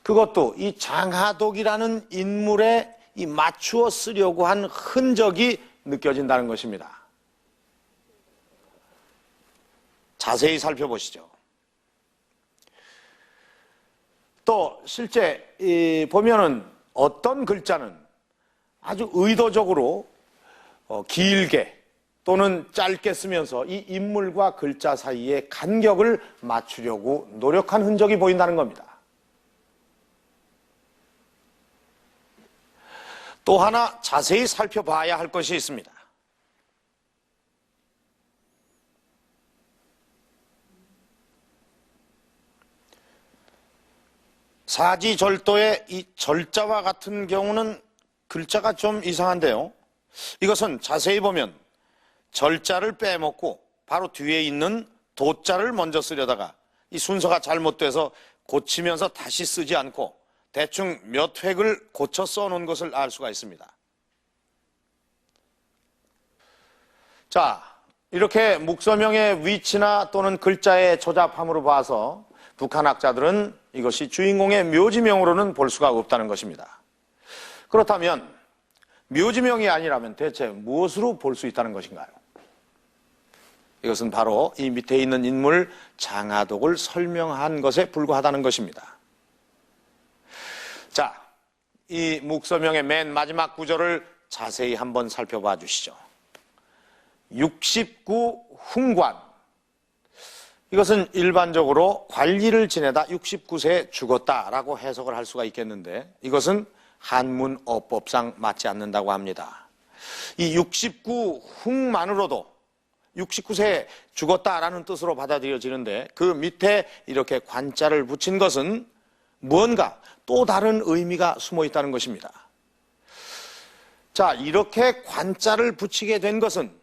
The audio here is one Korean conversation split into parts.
그것도 이 장하독이라는 인물에 이 맞추어 쓰려고 한 흔적이 느껴진다는 것입니다. 자세히 살펴보시죠. 또 실제 보면은 어떤 글자는 아주 의도적으로 길게 또는 짧게 쓰면서 이 인물과 글자 사이의 간격을 맞추려고 노력한 흔적이 보인다는 겁니다. 또 하나 자세히 살펴봐야 할 것이 있습니다. 사지절도의 이 절자와 같은 경우는 글자가 좀 이상한데요. 이것은 자세히 보면 절자를 빼먹고 바로 뒤에 있는 도자를 먼저 쓰려다가 이 순서가 잘못돼서 고치면서 다시 쓰지 않고 대충 몇 획을 고쳐 써놓은 것을 알 수가 있습니다. 자, 이렇게 묵서명의 위치나 또는 글자의 조잡함으로 봐서 북한 학자들은 이것이 주인공의 묘지명으로는 볼 수가 없다는 것입니다. 그렇다면 묘지명이 아니라면 대체 무엇으로 볼 수 있다는 것인가요? 이것은 바로 이 밑에 있는 인물 장하독을 설명한 것에 불과하다는 것입니다. 자, 이 묵서명의 맨 마지막 구절을 자세히 한번 살펴봐 주시죠. 69 훈관. 이것은 일반적으로 관리를 지내다 69세에 죽었다라고 해석을 할 수가 있겠는데 이것은 한문 어법상 맞지 않는다고 합니다. 이 69 훈만으로도 69세에 죽었다라는 뜻으로 받아들여지는데 그 밑에 이렇게 관자를 붙인 것은 무언가 또 다른 의미가 숨어 있다는 것입니다. 자, 이렇게 관자를 붙이게 된 것은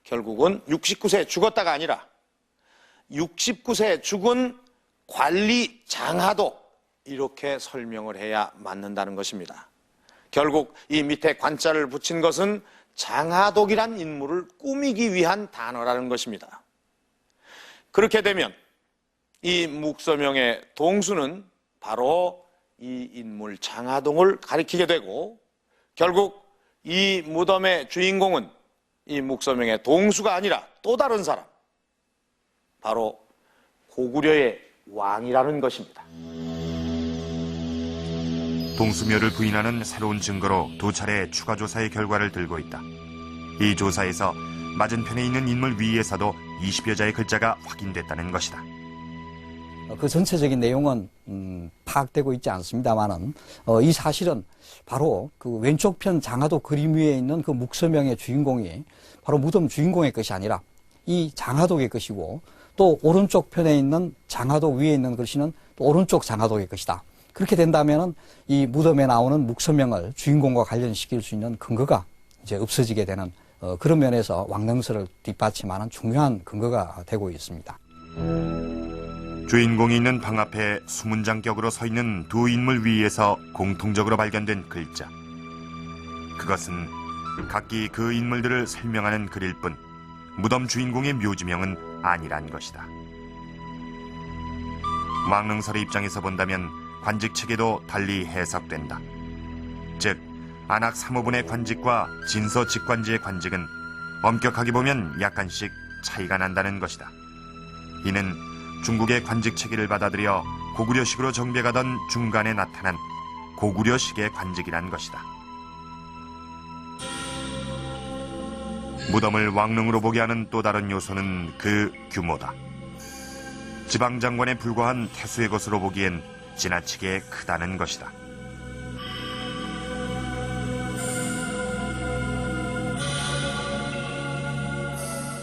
결국은 69세에 죽었다가 아니라 69세에 죽은 관리 장하독 이렇게 설명을 해야 맞는다는 것입니다. 결국 이 밑에 관자를 붙인 것은 장하독이란 인물을 꾸미기 위한 단어라는 것입니다. 그렇게 되면 이 묵서명의 동수는 바로 이 인물 장하독을 가리키게 되고 결국 이 무덤의 주인공은 이 묵서명의 동수가 아니라 또 다른 사람, 바로 고구려의 왕이라는 것입니다. 동수묘를 부인하는 새로운 증거로 두 차례 추가 조사의 결과를 들고 있다. 이 조사에서 맞은편에 있는 인물 위에서도 20여 자의 글자가 확인됐다는 것이다. 그 전체적인 내용은 파악되고 있지 않습니다만은 이 사실은 바로 그 왼쪽 편 장하독 그림 위에 있는 그 묵서명의 주인공이 바로 무덤 주인공의 것이 아니라 이 장하독의 것이고 또 오른쪽 편에 있는 장하독 위에 있는 글씨는 또 오른쪽 장하독의 것이다. 그렇게 된다면은 이 무덤에 나오는 묵서명을 주인공과 관련시킬 수 있는 근거가 이제 없어지게 되는 그런 면에서 왕릉서를 뒷받침하는 중요한 근거가 되고 있습니다. 주인공이 있는 방 앞에 수문장격으로 서 있는 두 인물 위에서 공통적으로 발견된 글자. 그것은 각기 그 인물들을 설명하는 글일 뿐 무덤 주인공의 묘지명은 아니란 것이다. 왕릉설의 입장에서 본다면 관직책에도 달리 해석된다. 즉, 안악 3호분의 관직과 진서 직관지의 관직은 엄격하게 보면 약간씩 차이가 난다는 것이다. 이는 중국의 관직체계를 받아들여 고구려식으로 정배가던 중간에 나타난 고구려식의 관직이란 것이다. 무덤을 왕릉으로 보게 하는 또 다른 요소는 그 규모다. 지방장관에 불과한 태수의 것으로 보기엔 지나치게 크다는 것이다.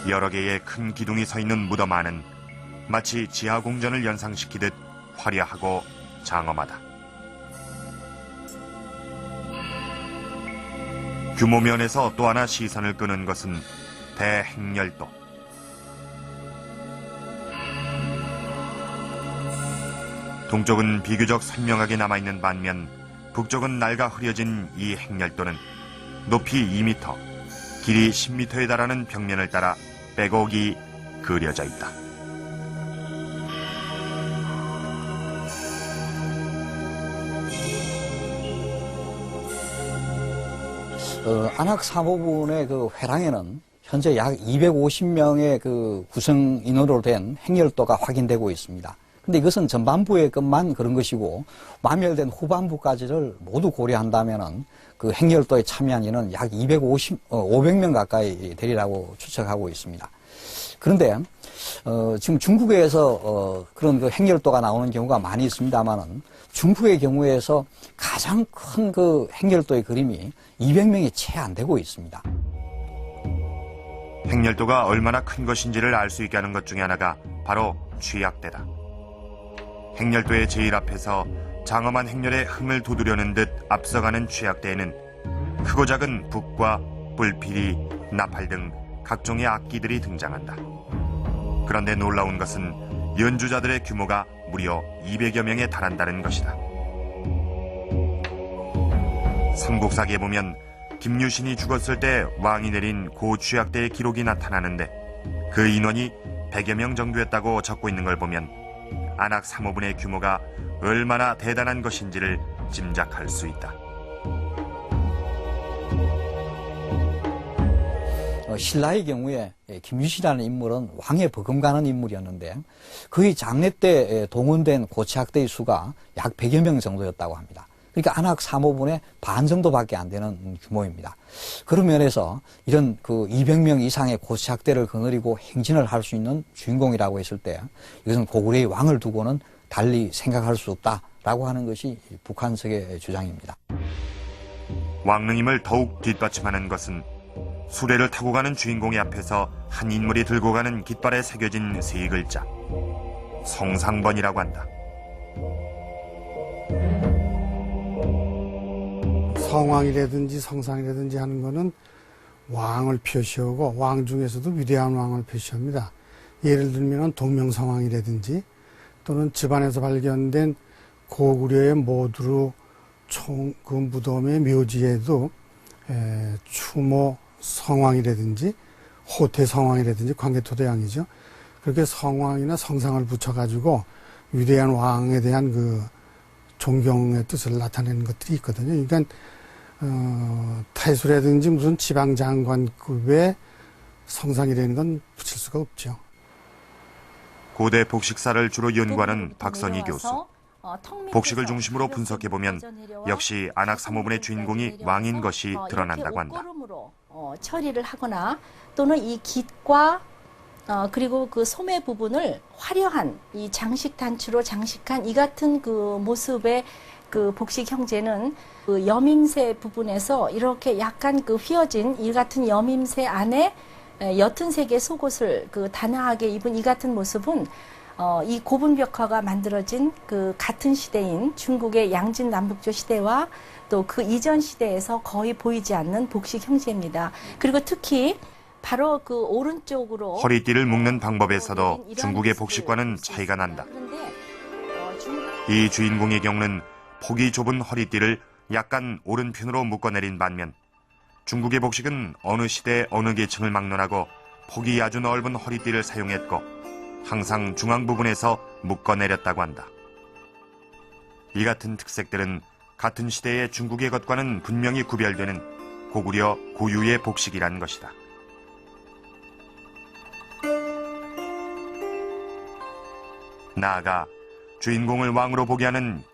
여러 개의 큰 기둥이 서 있는 무덤 안은 마치 지하공전을 연상시키듯 화려하고 장엄하다. 규모 면에서 또 하나 시선을 끄는 것은 대행렬도. 동쪽은 비교적 선명하게 남아있는 반면 북쪽은 낡아 흐려진 이 행렬도는 높이 2m, 길이 10m에 달하는 벽면을 따라 빼곡이 그려져 있다. 안악 사모군의 그 회랑에는 현재 약 250명의 그 구성 인원으로 된 행렬도가 확인되고 있습니다. 근데 이것은 전반부의 것만 그런 것이고 마멸된 후반부까지를 모두 고려한다면은 그 행렬도에 참여한 인은 약 500명 가까이 되리라고 추측하고 있습니다. 그런데 지금 중국에서 그런 그 행렬도가 나오는 경우가 많이 있습니다만은 중국의 경우에서 가장 큰 그 행렬도의 그림이 200명이 채 안 되고 있습니다. 행렬도가 얼마나 큰 것인지를 알 수 있게 하는 것 중에 하나가 바로 취약대다. 행렬도의 제일 앞에서 장엄한 행렬의 흥을 돋우려는 듯 앞서가는 취약대에는 크고 작은 북과 뿔피리, 나팔 등 각종의 악기들이 등장한다. 그런데 놀라운 것은 연주자들의 규모가 무려 200여 명에 달한다는 것이다. 삼국사기에 보면 김유신이 죽었을 때 왕이 내린 고취약대의 기록이 나타나는데 그 인원이 100여 명 정도였다고 적고 있는 걸 보면 안악 사모군의 규모가 얼마나 대단한 것인지를 짐작할 수 있다. 신라의 경우에 김유신이라는 인물은 왕에 버금가는 인물이었는데 그의 장례 때 동원된 고치학대의 수가 약 100여 명 정도였다고 합니다. 그러니까 안악 사모군의 반 정도밖에 안 되는 규모입니다. 그런 면에서 이런 그 200명 이상의 고치학대를 거느리고 행진을 할 수 있는 주인공이라고 했을 때 이것은 고구려의 왕을 두고는 달리 생각할 수 없다라고 하는 것이 북한 측의 주장입니다. 왕릉임을 더욱 뒷받침하는 것은 수레를 타고 가는 주인공의 앞에서 한 인물이 들고 가는 깃발에 새겨진 세 글자 성상번이라고 한다. 성왕이라든지 성상이라든지 하는 것은 왕을 표시하고 왕 중에서도 위대한 왕을 표시합니다. 예를 들면 동명성왕이라든지 또는 집안에서 발견된 고구려의 모두루 그 무덤의 묘지에도 추모 성왕이라든지 호태 성왕이라든지 관계토대왕이죠. 그렇게 성왕이나 성상을 붙여가지고 위대한 왕에 대한 그 존경의 뜻을 나타내는 것들이 있거든요. 그러니까 태수라든지 무슨 지방장관급의 성상이라는 건 붙일 수가 없죠. 고대 복식사를 주로 연구하는 박선희 교수. 복식을 중심으로 분석해보면 역시 안악 사모군의 주인공이 왕인 것이 드러난다고 한다. 처리를 하거나 또는 이 깃과 그리고 그 소매 부분을 화려한 이 장식 단추로 장식한 이 같은 그 모습의 그 복식 형제는 그 여밈새 부분에서 이렇게 약간 그 휘어진 이 같은 여밈새 안에 옅은 색의 속옷을 그 단아하게 입은 이 같은 모습은 이 고분벽화가 만들어진 그 같은 시대인 중국의 양진 남북조 시대와 또 그 이전 시대에서 거의 보이지 않는 복식 형제입니다. 그리고 특히 바로 그 오른쪽으로 허리띠를 묶는 방법에서도 중국의 복식과는 차이가 난다. 이 주인공의 경우는 폭이 좁은 허리띠를 약간 오른편으로 묶어내린 반면 중국의 복식은 어느 시대 어느 계층을 막론하고 폭이 아주 넓은 허리띠를 사용했고 항상 중앙 부분에서 묶어내렸다고 한다. 이 같은 특색들은 같은 시대의 중국의 것과는 분명히 구별되는 고구려 고유의 복식이란 것이다. 나아가 주인공을 왕으로 보게 하는